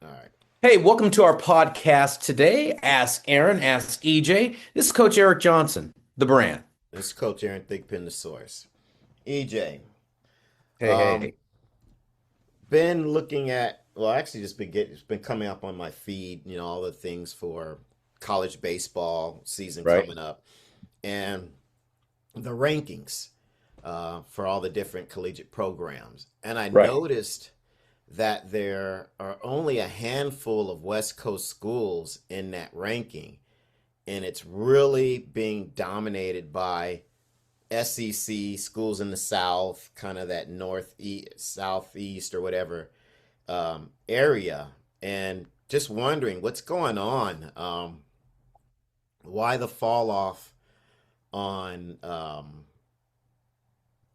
All right. Hey, welcome to our podcast today. Ask Aaron, ask EJ. This is Coach Eric Johnson, the brand. This is Coach Aaron Thigpen, the source. EJ, Hey, um, hey. been looking at, well, actually just it's been coming up on my feed, all the things for college baseball season Right. coming up and the rankings for all the different collegiate programs. And I Right. noticed that there are only a handful of West Coast schools in that ranking, and it's really being dominated by SEC schools in the South, kind of that northeast, southeast, or whatever area, and just wondering what's going on. Why the fall off on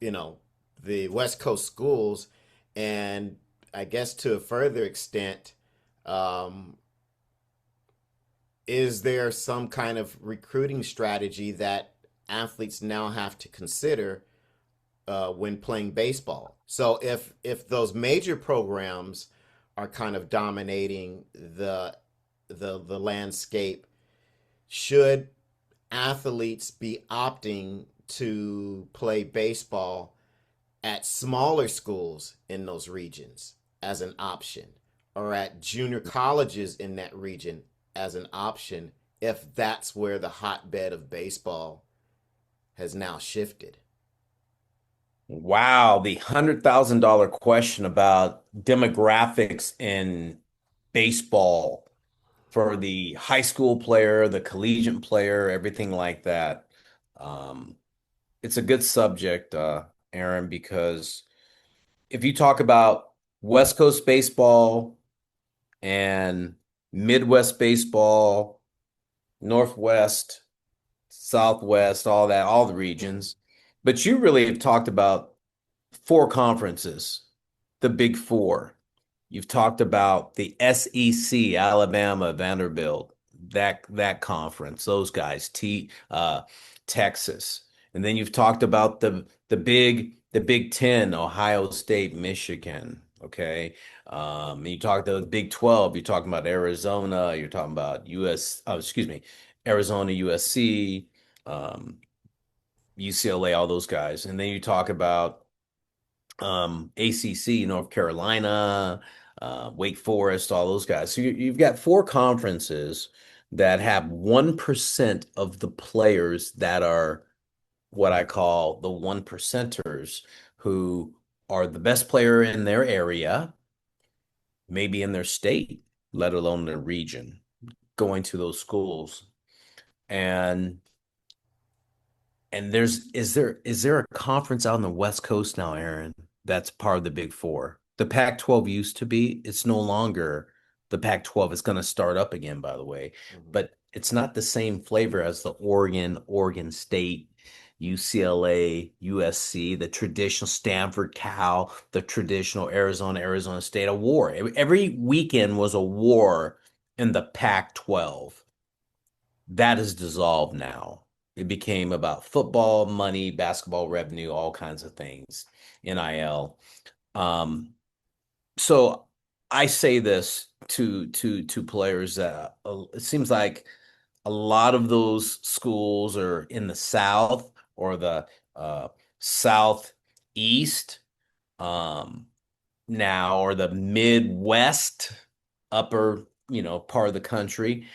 you know the West Coast schools, and I guess to a further extent, um, is there some kind of recruiting strategy that athletes now have to consider when playing baseball? So if those major programs are kind of dominating the landscape, should athletes be opting to play baseball at smaller schools in those regions as an option, or at junior colleges in that region as an option, if that's where the hotbed of baseball has now shifted? Wow, the $100,000 question about demographics in baseball for the high school player, the collegiate player, everything like that. Um, it's a good subject, Aaron, because if you talk about West Coast baseball and Midwest baseball, Northwest, Southwest, all that, all the regions. But you really have talked about four conferences, the big four. You've talked about the SEC, Alabama, Vanderbilt, that conference, those guys, Texas. And then you've talked about the Big Ten, Ohio State, Michigan. Okay. You talked the Big 12, you're talking about Arizona, you're talking about Arizona, USC, um, UCLA, all those guys. And then you talk about ACC, North Carolina, Wake Forest, all those guys. So you've got four conferences that have 1% of the players that are what I call the one percenters, who are the best player in their area, maybe in their state, let alone their region, going to those schools. And is there a conference out on the West Coast now, Aaron, that's part of the Big Four? The Pac-12 used to be. It's no longer the Pac-12. It's going to start up again, by the way, Mhm. but it's not the same flavor as the Oregon State, UCLA, USC, the traditional Stanford, Cal, the traditional Arizona State. A war. Every weekend was a war in the Pac-12. That is dissolved now. It became about football, money, basketball revenue, all kinds of things, NIL. Um, so I say this to players that it seems like a lot of those schools are in the South or the Southeast um, now, or the Midwest, upper, part of the country.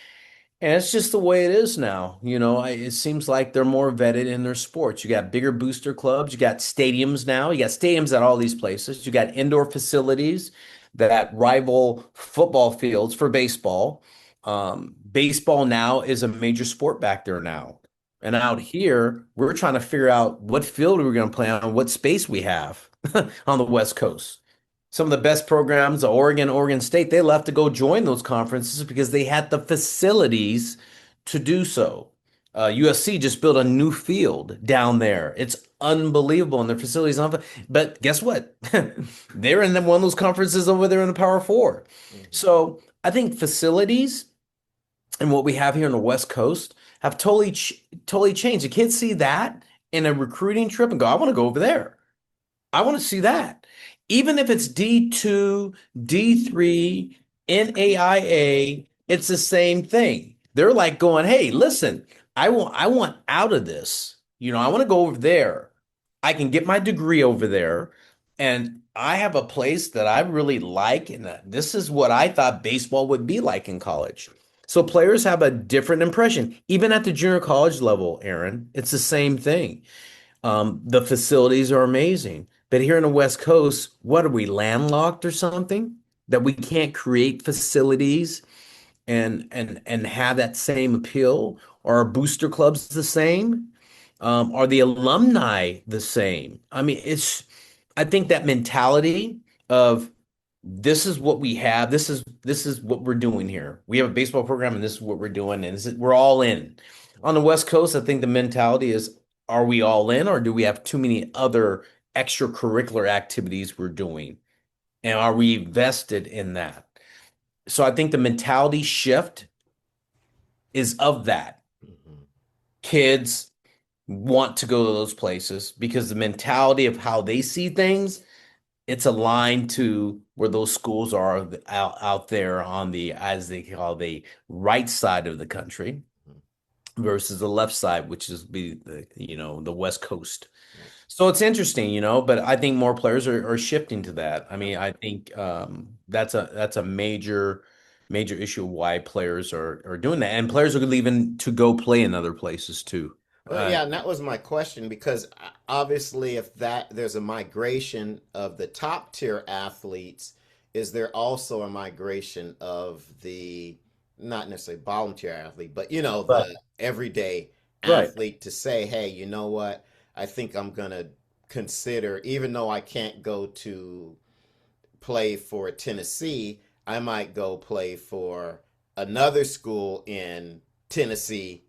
And it's just the way it is now. It seems like they're more vetted in their sports. You got bigger booster clubs, you got stadiums now, you got stadiums at all these places, you got indoor facilities that rival football fields for baseball. Baseball now is a major sport back there now. And out here, we're trying to figure out what field we're going to play on, what space we have on the West Coast. Some of the best programs, Oregon State, they left to go join those conferences because they had the facilities to do so. USC just built a new field down there. It's unbelievable, and their facilities on. But guess what? They're in one of those conferences over there in the Power Four. Mhm. So I think facilities and what we have here on the West Coast have totally changed. The kids see that in a recruiting trip and go, "I want to go over there. I want to see that." Even if it's D2, D3, NAIA, it's the same thing. They're like going, "Hey, listen, I want out of this. I want to go over there. I can get my degree over there, and I have a place that I really like, and this is what I thought baseball would be like in college." So players have a different impression. Even at the junior college level, Aaron, it's the same thing. The facilities are amazing. But here in the West Coast, what are we, landlocked or something? That we can't create facilities and have that same appeal? Or are booster clubs the same? Are the alumni the same? I mean, I think that mentality of this is what we have, this is what we're doing here. We have a baseball program and this is what we're doing, and we're all in. On the West Coast, I think the mentality is, are we all in, or do we have too many other extracurricular activities we're doing? And are we vested in that? So I think the mentality shift is of that. Mhm. Kids want to go to those places because the mentality of how they see things, it's aligned to where those schools are out there on the, as they call, the right side of the country Mhm. versus the left side, which is the West Coast. Right. So it's interesting, but I think more players are shifting to that. I Yep. mean, I think that's a major issue of why players are doing that, and players are leaving to go play in other places too. Well, yeah, and that was my question because obviously, if that there's a migration of the top tier athletes, is there also a migration of the not necessarily bottom tier athlete, but Right, the everyday right, athlete to say, hey, you know what? I think I'm gonna consider, even though I can't go to play for Tennessee, I might go play for another school in Tennessee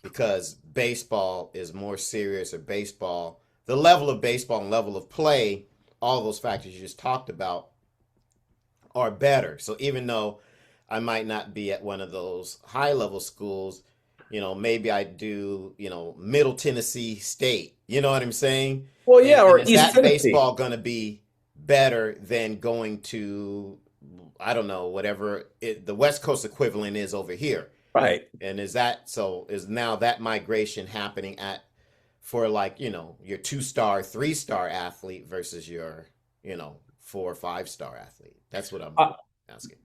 because baseball is more serious, or baseball, the level of baseball and level of play, all those factors you just talked about are better. So even though I might not be at one of those high level schools, maybe I do, Middle Tennessee State. You know what I'm saying? well, And yeah, and or is East that Tennessee. baseball going to be better than going to, I don't know, whatever the West Coast equivalent is over here? Right. And is now that migration happening for like, your 2-star, 3-star athlete versus your, 4 or 5-star athlete? That's what I'm asking.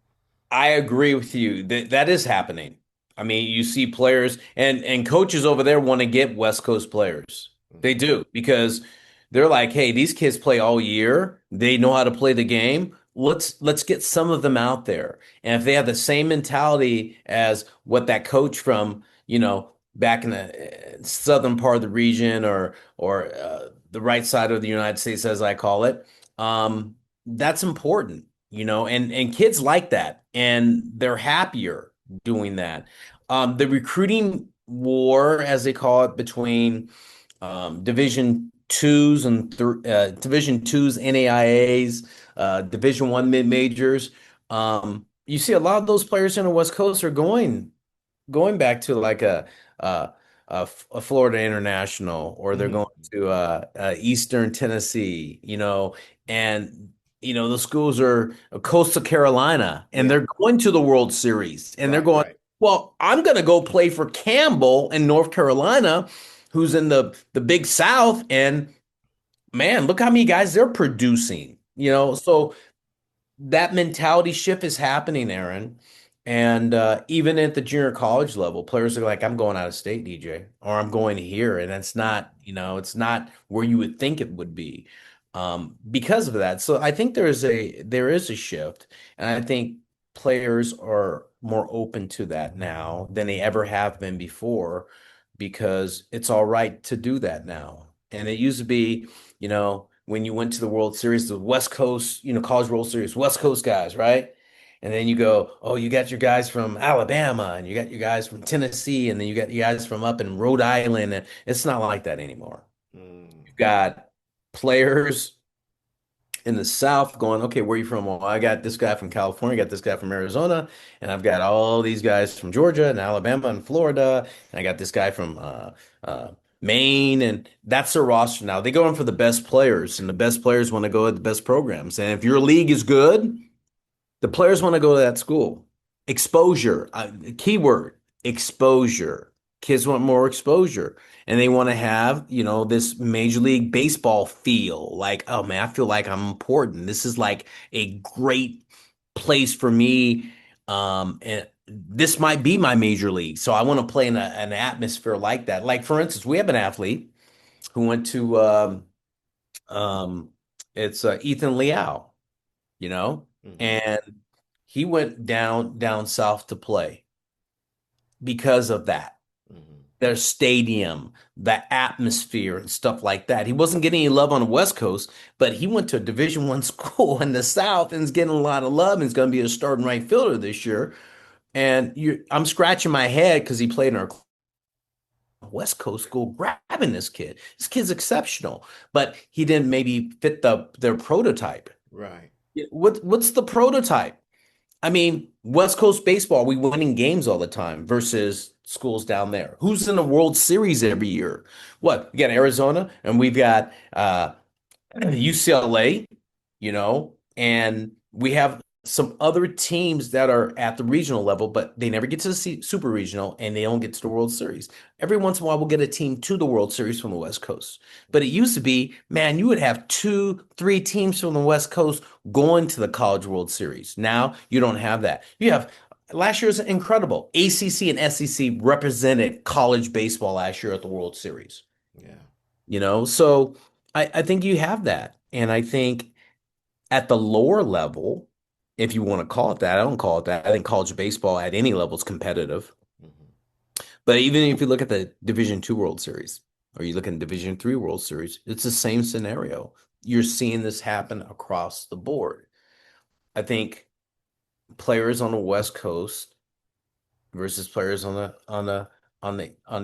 I agree with you. That is happening. I mean, you see players and coaches over there want to get West Coast players. They Hmm. do because they're like, "Hey, these kids play all year. They know how to play the game. Let's get some of them out there." And if they have the same mentality as what that coach from, back in the southern part of the region or the right side of the United States, as I call it, that's important, and kids like that, and they're happier doing that. The recruiting war, as they call it, between Division twos and Division twos, NAIAs, Division one mid majors. You see a lot of those players in the West Coast are going back to like a, a Florida International, or they're going Hmm. to Eastern Tennessee, and the schools are Coastal Carolina, and Yeah. they're going to the World Series, and they're Right. going, Right. well, I'm going to go play for Campbell in North Carolina, who's in the Big South, and man, look how many guys they're producing, so that mentality shift is happening, Aaron. And even at the junior college level, players are like, I'm going out of state, DJ, or I'm going here. And it's not, it's not where you would think it would be because of that. So I think there is a shift. And I think players are more open to that now than they ever have been before because it's all right to do that now. And it used to be, when you went to the World Series, the West Coast, College World Series, West Coast guys, right? And then you go, oh, you got your guys from Alabama, and you got your guys from Tennessee, and then you got your guys from up in Rhode Island. And it's not like that anymore. Mm. You've got players in the South going, okay, where are you from? Well, I got this guy from California, got this guy from Arizona, and I've got all these guys from Georgia and Alabama and Florida, and I got this guy from uh, Maine, and that's their roster now. They go in for the best players, and the best players want to go at the best programs. And if your league is good, The players want to go to that school. Exposure, keyword, exposure. Kids want more exposure and they want to have, this Major League Baseball feel like, oh man, I feel like I'm important. This is like a great place for me. And this might be my major league. So I want to play in an atmosphere like that. Like, for instance, we have an athlete who went to, um, it's Ethan Liao, you know, Hmm. and he went down south to play because of that. Hmm. Their stadium, the atmosphere, and stuff like that. He wasn't getting any love on the West Coast, but he went to a Division I school in the South and is getting a lot of love and is going to be a starting right fielder this year. And I'm scratching my head because he played in our West Coast school, grabbing this kid. This kid's exceptional, but he didn't maybe fit their prototype. Right. What's the prototype? I mean, West Coast baseball, we winning games all the time versus schools down there. Who's in the World Series every year? What? We got Arizona and we've got UCLA, and we have some other teams that are at the regional level, but they never get to the super regional and they don't get to the World Series. Every once in a while, we'll get a team to the World Series from the West Coast. But it used to be, man, you would have two, three teams from the West Coast going to the College World Series. Now you don't have that. You have last year's incredible. ACC and SEC represented college baseball last year at the World Series. Yeah. So I think you have that. And I think at the lower level, if you want to call it that, I don't call it that. I think college baseball at any level is competitive. Hmm. But even if you look at the Division II World Series or you look at Division III World Series, it's the same scenario. You're seeing this happen across the board. I think players on the West Coast versus players on the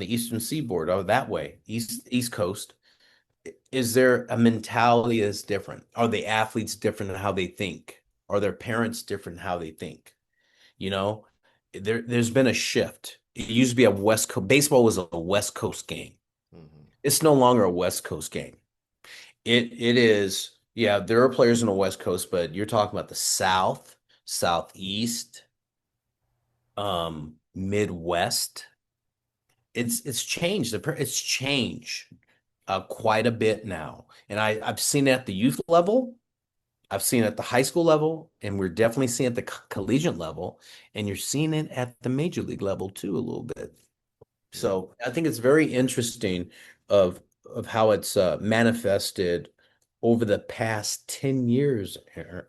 Eastern Seaboard are that way, East Coast. Is there a mentality that's different? Are the athletes different in how they think? Are their parents different in how they think? You know, there's been a shift. It used to be a West Coast baseball was a West Coast game. Hmm. It's no longer a West Coast game. It is, yeah, there are players in the West Coast, but you're talking about the South, Southeast, Midwest. It's changed. It's changed quite a bit now. And I've seen it at the youth level. I've seen it at the high school level, and we're definitely seeing it at the collegiate level, and you're seeing it at the major league level too a little bit. Yeah. So I think it's very interesting of of how it's manifested over the past 10 years,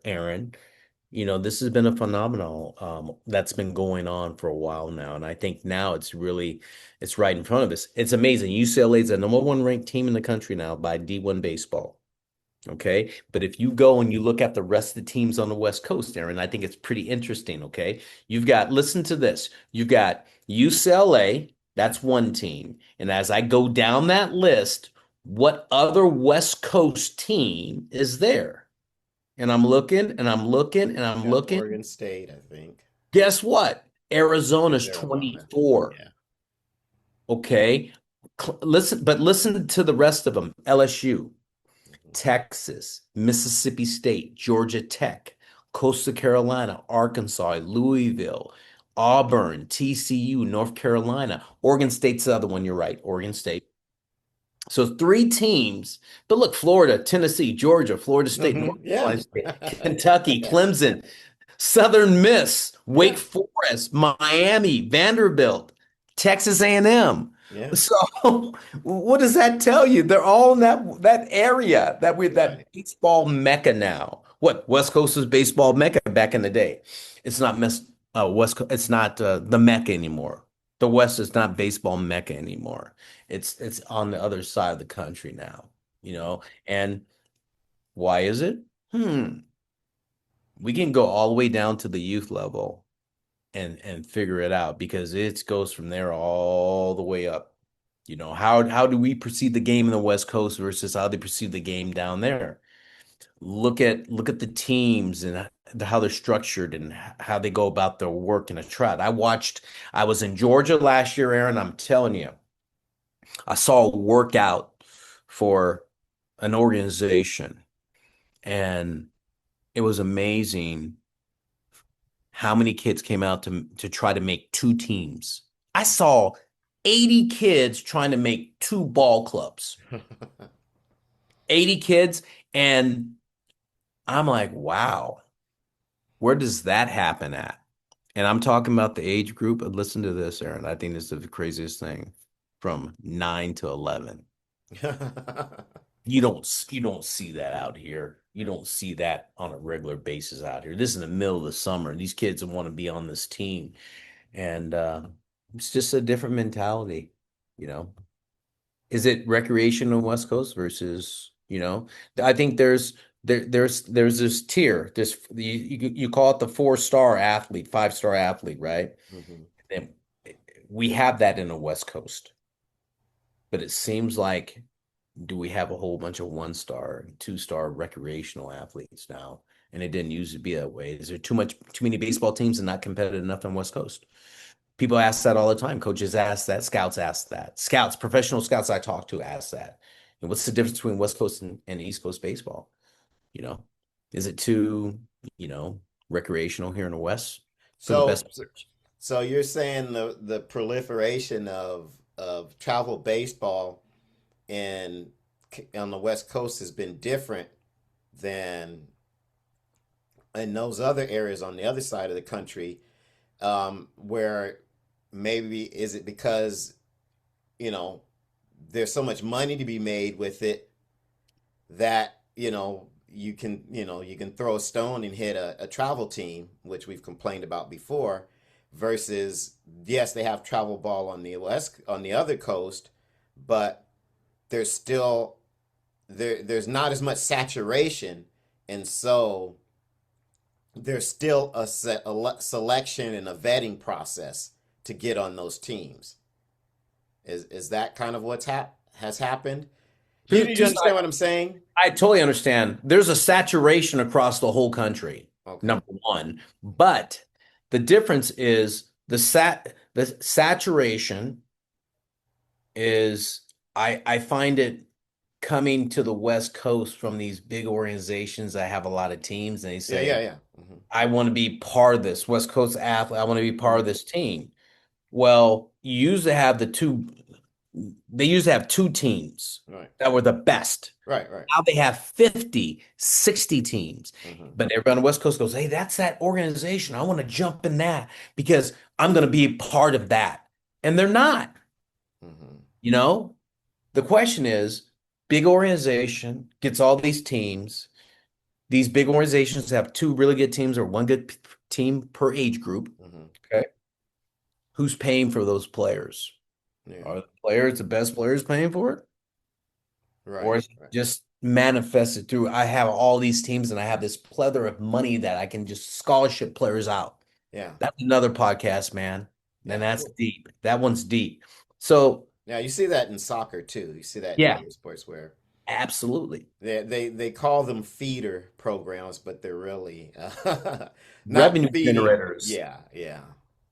Aaron. This has been a phenomenon that's been going on for a while now, and I think now it's right in front of us. It's amazing. UCLA is the number one ranked team in the country now by D1 baseball. Okay. But if you go and you look at the rest of the teams on the West Coast, Aaron, I think it's pretty interesting. Okay. Listen to this. You've got UCLA, that's one team. And as I go down that list, what other West Coast team is there? And I'm looking and I'm looking and I'm Got looking. Oregon State, I think. Guess what? Is Arizona's Arizona. 24. Yeah. Okay. Listen to the rest of them. LSU. Hmm. Texas, Mississippi State, Georgia Tech, Coastal Carolina, Arkansas, Louisville, Auburn, TCU, North Carolina. Oregon State's the other one. You're right, Oregon State. So three teams. But look, Florida, Tennessee, Georgia, Florida State, Hmm. North Yeah. Carolina State, Kentucky, Clemson, Southern Miss, Yeah. Wake Forest, Miami, Vanderbilt, Texas A&M. Yeah. So what does that tell you? They're all in that area that we're Right. that baseball mecca now. What West Coast was baseball mecca back in the day. It's not West Coast, it's not the mecca anymore. The West is not baseball mecca anymore. It's on the other side of the country now, you know. And why is it? Hmm. We can go all the way down to the youth level and figure it out because it goes from there all the way up. How do we perceive the game in the West Coast versus how they perceive the game down there? Look at the teams and how they're structured and how they go about their work in a trot. I was in Georgia last year, Aaron. I'm telling you, I saw a workout for an organization and it was amazing how many kids came out to try to make two teams? I saw 80 kids trying to make two ball clubs. 80 kids, and I'm like, wow, where does that happen at? And I'm talking about the age group. Listen to this, Aaron. I think this is the craziest thing from 9 to 11. You don't see that out here. You don't see that on a regular basis out here. This is in the middle of the summer. These kids want to be on this team. And it's just a different mentality, you know. Is it recreation on West Coast versus, I think there's this tier. This you call it the 4-star athlete, 5-star athlete, right? Mhm. And we have that in the West Coast. But it seems like do we have a whole bunch of 1-star, 2-star recreational athletes now? And it didn't used to be that way. Is there too many baseball teams and not competitive enough on West Coast? People ask that all the time. Coaches ask that. Scouts ask that. Scouts, professional scouts I talk to ask that. And what's the difference between West Coast and East Coast baseball? You know, is it too, you know, recreational here in the West for the So, best so players? so you're saying the proliferation of travel baseball in on the West Coast has been different than in those other areas on the other side of the country, where maybe is it because you know there's so much money to be made with it that you can throw a stone and hit a travel team, which we've complained about before, versus yes, they have travel ball on the other coast, but there's still there's not as much saturation, and so there's still selection and a vetting process to get on those teams. Is that kind of has happened? Do Two, you two understand sides. what I'm saying? I totally understand. There's a saturation across the whole country, Okay. number one. But the difference is the saturation is I find it coming to the West Coast from these big organizations that have a lot of teams, and they Yeah, yeah, say, yeah. Hmm. I want to be part of this West Coast athlete. I want to be part of Hmm. this team. Well, they used to have two teams Right, that were the best. right, right. Now they have 50, 60 teams. Hmm. But everybody on the West Coast goes, hey, that's that organization. I want to jump in that because I'm going to be a part of that. And they're not, Hmm. you know? The question is, big organization gets all these teams. These big organizations have two really good teams or one good team per age group. Hmm. Okay. Who's paying for those players? Yeah. Are the players the best players paying for it? Or Right, is it right. just manifested through I have all these teams and I have this plethora of money that I can just scholarship players out? Yeah, That's another podcast, man. And yeah. that's Well, deep. That one's deep. So, now you see that in soccer too. You see that in yeah, other sports where absolutely. they call them feeder programs, but they're really not Revenue feeding. generators. Yeah, yeah,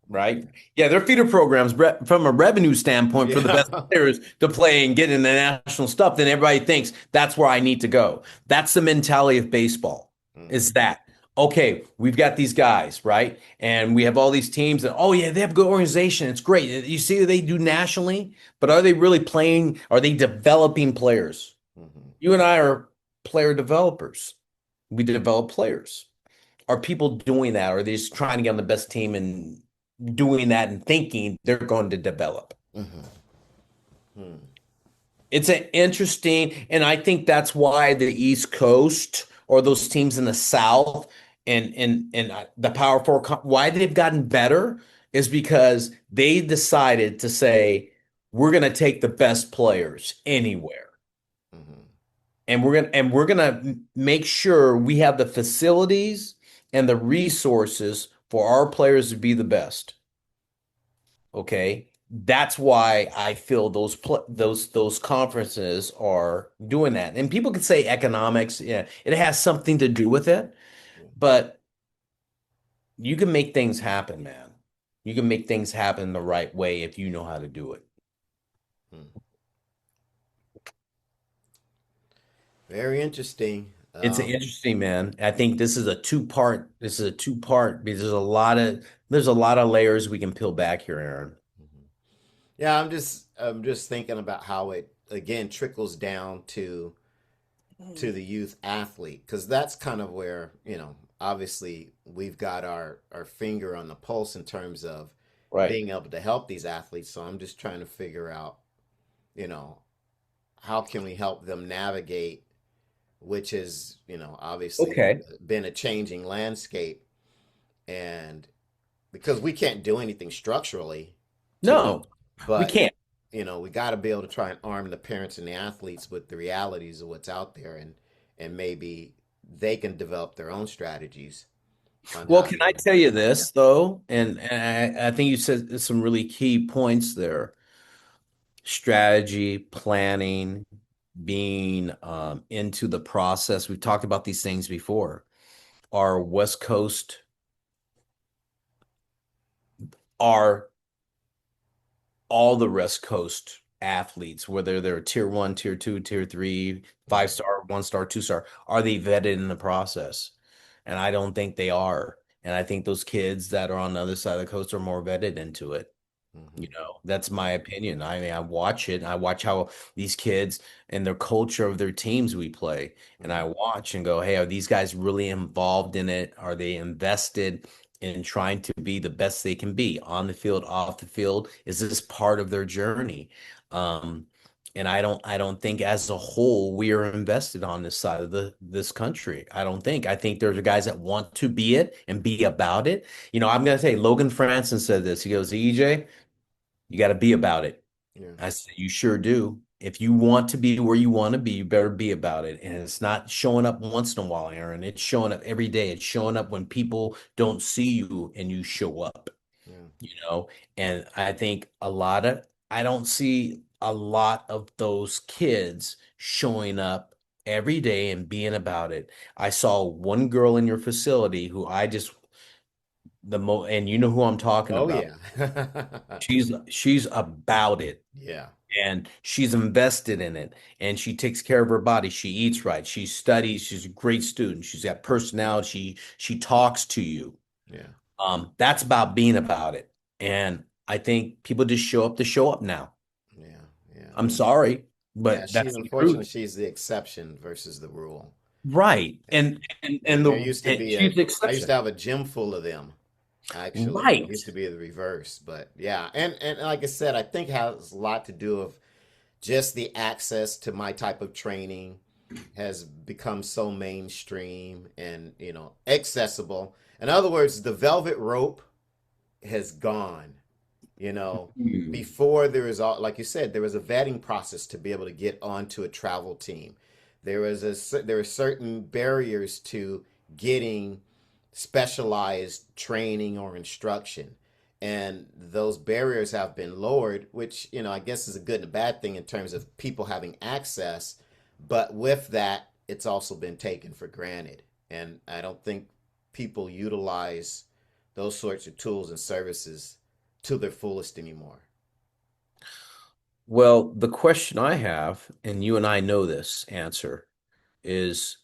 Right? Yeah, they're feeder programs from a revenue standpoint for the yeah. best players to play and get in the national stuff. Then everybody thinks that's where I need to go. That's the mentality of baseball. Hmm. Is that okay? We've got these guys, right? And we have all these teams, and oh yeah, they have a good organization. It's great. You see what they do nationally, but are they really playing? Are they developing players? Hmm. You and I are player developers. We develop players. Are people doing that? Or are they just trying to get on the best team and doing that and thinking they're going to develop? Hmm. Hmm. It's an interesting, and I think that's why the East Coast or those teams in the South and the Power Four, why they've gotten better is because they decided to say we're going to take the best players anywhere, Hmm. and we're gonna make sure we have the facilities and the resources for our players to be the best. Okay. That's why I feel those conferences are doing that. And people could say economics, yeah, it has something to do with it, Yeah. but you can make things happen, man. You can make things happen the right way if you know how to do it. Hmm. Very interesting. It's Um, interesting, man. I think this is a two-part because there's a lot of layers we can peel back here, Aaron. mhm. Yeah, I'm just thinking about how it again trickles down to the youth athlete, because that's kind of where, obviously we've got our finger on the pulse in terms of Right. being able to help these athletes. So I'm just trying to figure out, you know, how can we help them navigate, which is, obviously Okay. been a changing landscape. And because we can't do anything structurally to them, No, we but, can't. we got to be able to try and arm the parents and the athletes with the realities of what's out there, and maybe they can develop their own strategies on Well, how can to. I tell you this though? And I think you said some really key points there. Strategy, planning, being into the process. We've talked about these things before. Our West Coast are all the West Coast athletes, whether they're tier one, tier two, tier three, five Mhm, star, one star, two star, are they vetted in the process? And I don't think they are. And I think those kids that are on the other side of the coast are more vetted into it. mhm, That's my yeah, opinion. I mean, I watch it. I watch how these kids and their culture of their teams we play. And I mhm, watch and go, hey, are these guys really involved in it? Are they invested in trying to be the best they can be on the field, off the field? Is this part of their journey? Um, and I don't think as a whole we are invested on this side of this country. I don't think. I think there's guys that want to be it and be about it. I'm gonna say Logan Franson said this. He goes, EJ. You got to be about it. yeah, I said, you sure do. If you want to be where you want to be, you better be about it. And it's not showing up once in a while, Aaron. It's showing up every day. It's showing up when people don't see you and you show up, yeah. you know? And I think I don't see a lot of those kids showing up every day and being about it. I saw one girl in your facility who and you know who I'm talking Oh about. yeah. She's about it Yeah, and she's invested in it and she takes care of her body. She eats right. She studies. She's a great student. She's got personality. She talks to you. yeah, That's about being about it. And I think people just show up to show up now. yeah, yeah. I'm sorry, Yeah, but she's that's the truth. unfortunately she's the exception versus the rule. Right. And there used to And be she's the I used exception. to have a gym full of them. Actually, it Right. used to be the reverse, but yeah. And like I said, I think it has a lot to do with just the access to my type of training has become so mainstream and, accessible. In other words, the velvet rope has gone. You know, Hmm. before there is all, like you said, there was a vetting process to be able to get onto a travel team. There are certain barriers to getting specialized training or instruction, and those barriers have been lowered, which I guess is a good and a bad thing in terms of people having access. But with that, it's also been taken for granted, and I don't think people utilize those sorts of tools and services to their fullest anymore. Well, the question I have, and you and I know this answer, is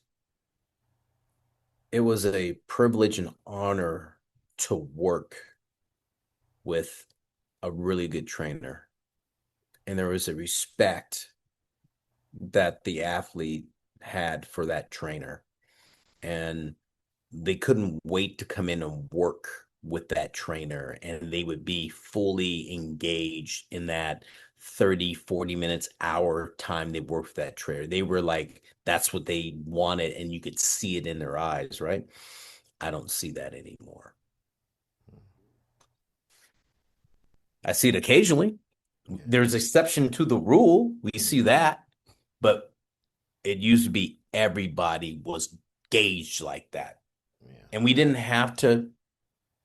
it was a privilege and honor to work with a really good trainer. And there was a respect that the athlete had for that trainer. And they couldn't wait to come in and work with that trainer. And they would be fully engaged in that 30, 40 minutes, hour time they worked with that trainer. They were like, that's what they wanted. And you could see it in their eyes, right? I don't see that anymore. I see it occasionally. Yeah, There's exception to the rule. We see that, but it used to be everybody was gauged like that. yeah, And we didn't have to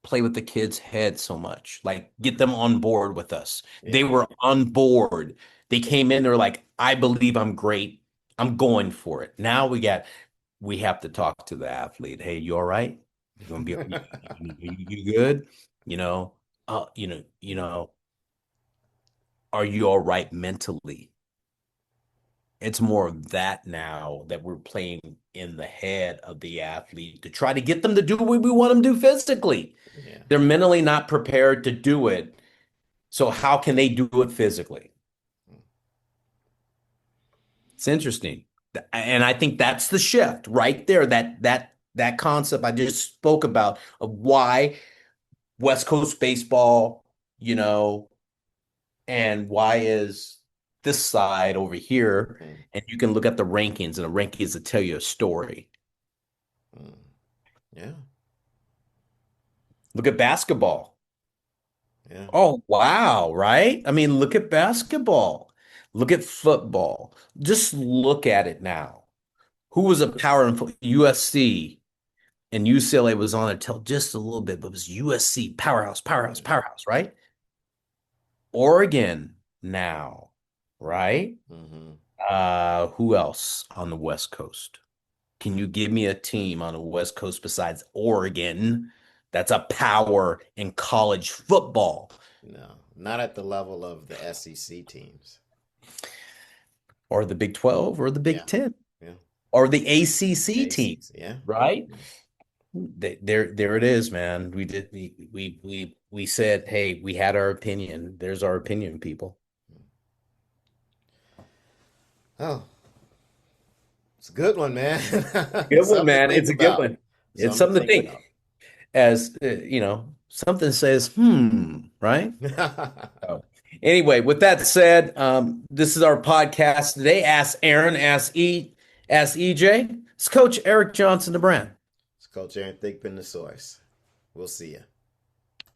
play with the kids' heads so much, like get them on board with us. They yeah. were on board. They came in, they're like, I believe I'm great. I'm going for it. Now we have to talk to the athlete. Hey, you all right? You gonna be you good? You know, are you all right mentally? It's more of that now that we're playing in the head of the athlete to try to get them to do what we want them to do physically. Yeah. They're mentally not prepared to do it. So how can they do it physically? It's interesting. And I think that's the shift right there. That concept I just spoke about of why West Coast baseball, and why is this side over here? Mm, And you can look at the rankings, and the rankings that tell you a story. mm. Yeah. Look at basketball. Yeah. Oh, wow, right? I mean, look at basketball. Look at football. Just look at it now. Who was a power in USC and UCLA was on it till just a little bit, but it was USC powerhouse, powerhouse, Yeah. powerhouse, right? Oregon now, right? Hmm. Who else on the West Coast? Can you give me a team on the West Coast besides Oregon that's a power in college football? No, not at the level of the SEC teams. Or the Big 12 or the Yeah. Big 10 Yeah. or the ACC team, ACC. Yeah. right? Yeah. There it is, man. We said, hey, we had our opinion. There's our opinion, people. Oh, it's a good one, man. Good one, Something to man. think It's a good about. one. It's Something to something to think think. about. As something says, right? Oh. Anyway, with that said, this is our podcast today. Ask Aaron, ask EJ. It's Coach Eric Johnson, the brand. It's Coach Aaron Thigpen, the source. We'll see you.